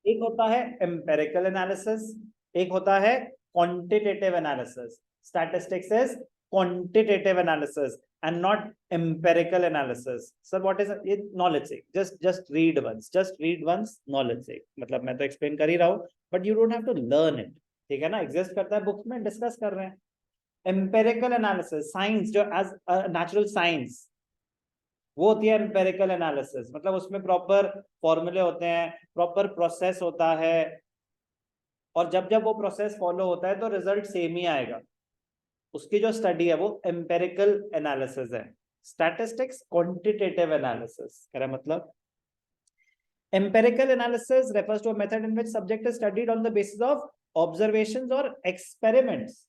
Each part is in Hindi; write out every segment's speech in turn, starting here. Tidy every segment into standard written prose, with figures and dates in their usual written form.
एक होता है एम्पेरिकल एनालिसिस, एक होता है quantitative analysis. Statistics is quantitative analysis and not empirical analysis. Sir, what is it? Knowledge sake. Just read once, knowledge sake. मतलब मैं तो explain कर ही रहा हूँ, but you don't have to learn it. ठीक है ना? Exist करता है books में, discuss कर रहे हैं. Empirical analysis, science जो as natural science, वो होती है empirical analysis. मतलब उसमें proper formulae होते हैं, proper process होता है, और जब जब वो process follow होता है तो result same ही आएगा. उसकी जो स्टडी है वो एम्पेरिकल एनालिसिस है. Statistics quantitative analysis. क्या मतलब? Empirical analysis refers to a method in which subject is studied on the basis of observations or experiments.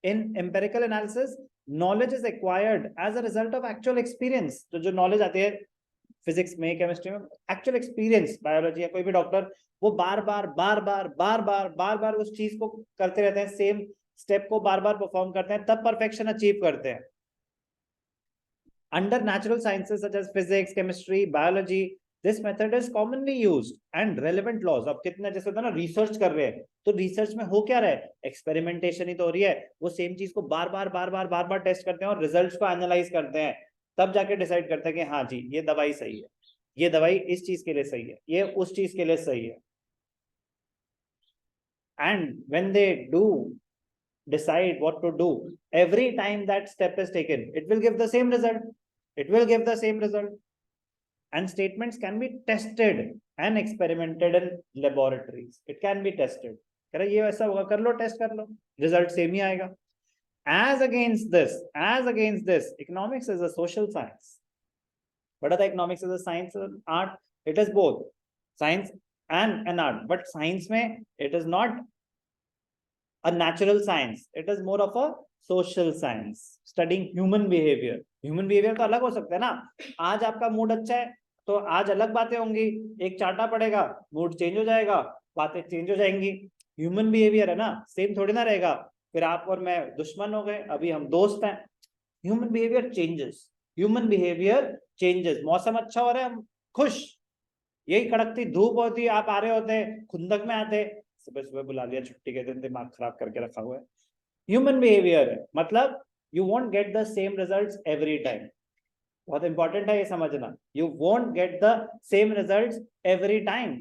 In empirical analysis, knowledge is acquired as a result of actual experience. तो जो knowledge आती है फिजिक्स में, केमिस्ट्री में, एक्चुअल एक्सपीरियंस. बायोलॉजी या कोई भी डॉक्टर वो बार बार उस चीज को करते रहते हैं, सेम स्टेप को बार बार परफॉर्म करते हैं, तब परफेक्शन अचीव करते हैं. Under natural sciences such as physics, chemistry, biology, this method is commonly used and relevant laws. अब कितना जैसे होता है ना, रिसर्च कर रहे हैं, तो रिसर्च में हो क्या रहा है? एक्सपेरिमेंटेशन ही तो हो रही है. वो सेम चीज को बार बार टेस्ट करते हैं और रिजल्ट्स को एनालाइज करते हैं, तब जाके डिसाइड करते हैं कि हाँ जी ये दवाई सही है, ये दवाई इस चीज के लिए सही है, ये उस चीज के लिए सही है. And when they do decide what to do, every time that step is taken, it will give the same result. And statements can be tested and experimented in laboratories. It can be tested. कह रहा ये ऐसा होगा, कर लो, टेस्ट कर लो, रिजल्ट सेम ही आएगा. as against this, economics is a social science. But other economics is a science and art. It is both science and an art, but science में it is not a natural science, it is more of a social science, studying human behavior. Human behavior तो अलग हो सकता है ना. आज आपका मूड अच्छा है तो आज अलग बातें होंगी, एक चाटा पड़ेगा, मूड चेंज हो जाएगा, बातें चेंज हो जाएंगी. ह्यूमन बिहेवियर है ना, सेम थोड़ी ना रहेगा. फिर आप और मैं दुश्मन हो गए, अभी हम दोस्त हैं. Human behaviour changes. मौसम अच्छा हो रहा है, हम खुश, यही कड़कती धूप होती है, आप आ रहे होते हैं, खुंदक में आते, सुबह सुबह बुला लिया, छुट्टी के दिन दिमाग खराब करके रखा हुआ है. ह्यूमन बिहेवियर है, मतलब you won't get the same results every time. बहुत इंपॉर्टेंट है ये समझना, you won't get the same results every time.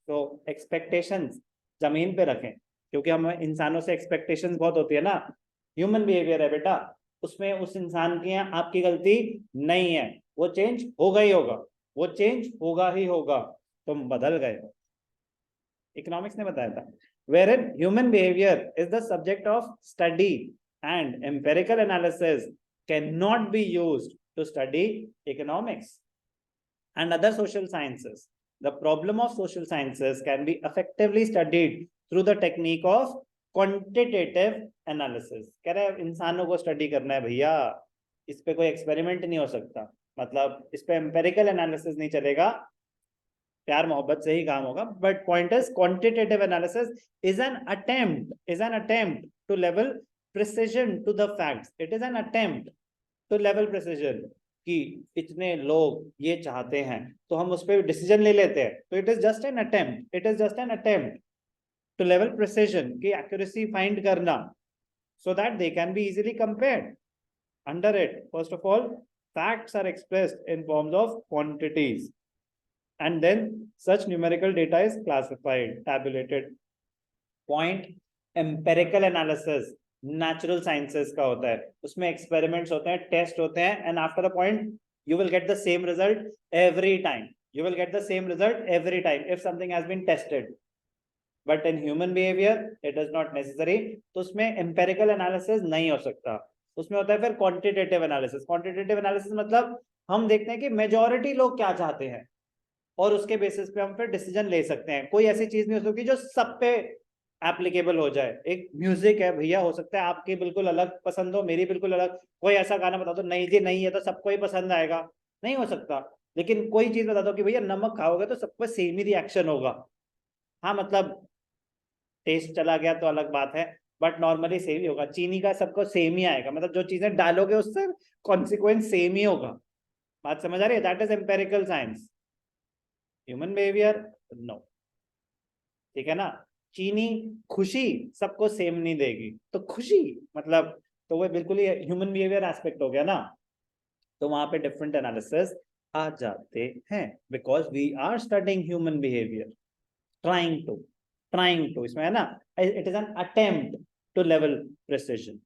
तो एक्सपेक्टेशंस जमीन पे रखें, क्योंकि हम इंसानों से एक्सपेक्टेशंस बहुत होती है ना. ह्यूमन बिहेवियर है बेटा, उसमें उस इंसान की आपकी गलती नहीं है, वो चेंज होगा ही होगा, वो चेंज होगा ही होगा. तुम बदल गए हो. इकोनॉमिक्स ने बताया था. wherein human behavior is the subject of study and empirical analysis cannot be used to study economics and other social sciences. The problem of social sciences can be effectively studied through the technique of quantitative analysis. कह रहे हैं इंसानों को स्टडी करना है भैया, इस पे कोई एक्सपेरिमेंट नहीं हो सकता, मतलब इस पे एम्पेरिकल एनालिसिस नहीं चलेगा, प्यार मोहब्बत से ही काम होगा. But point is quantitative analysis is an attempt to level precision to the facts. It is an attempt to level precision कि इतने लोग ये चाहते हैं तो हम उस पर डिसीजन ले लेते हैं. तो it is just an attempt to level precision की एक्यूरेसी फाइंड करना, so that they can be easily compared. Under it, first of all, facts are expressed in forms of quantities, and then such numerical data is classified, tabulated. Point empirical analysis natural sciences का होता है, उसमें experiments होते हैं, टेस्ट होते हैं, and after a point you will get the same result every time. If something has been tested. But in human behavior it is not necessary. तो उसमें empirical analysis नहीं हो सकता, उसमें होता है फिर quantitative analysis मतलब हम देखते हैं कि मेजॉरिटी लोग क्या चाहते हैं और उसके बेसिस पे हम फिर डिसीजन ले सकते हैं. कोई ऐसी चीज नहीं हो सकती जो सब पे एप्लीकेबल हो जाए. एक म्यूजिक है भैया, हो सकता है आपकी बिल्कुल अलग पसंद हो, मेरी बिल्कुल अलग. कोई ऐसा गाना बता दो, नहीं जी नहीं है तो सबको ही पसंद आएगा, नहीं हो सकता. लेकिन कोई चीज बता दो कि भैया नमक खाओगे तो सबको सेम ही रिएक्शन होगा. हाँ मतलब टेस्ट चला गया तो अलग बात है, बट नॉर्मली सेम ही होगा. चीनी का सबको सेम ही आएगा, मतलब जो चीजें डालोगे उससे कॉन्सिक्वेंस सेम ही होगा. बात समझ आ रही है? That is empirical science. Human behaviour no. ठीक है ना। चीनी खुशी सबको सेम नहीं देगी, तो खुशी मतलब तो वो बिल्कुल ही ह्यूमन बिहेवियर एस्पेक्ट हो गया ना, तो वहां पे डिफरेंट एनालिसिस आ जाते हैं, because we are studying human behaviour, trying to इसमें है ना, it is an attempt to level precision.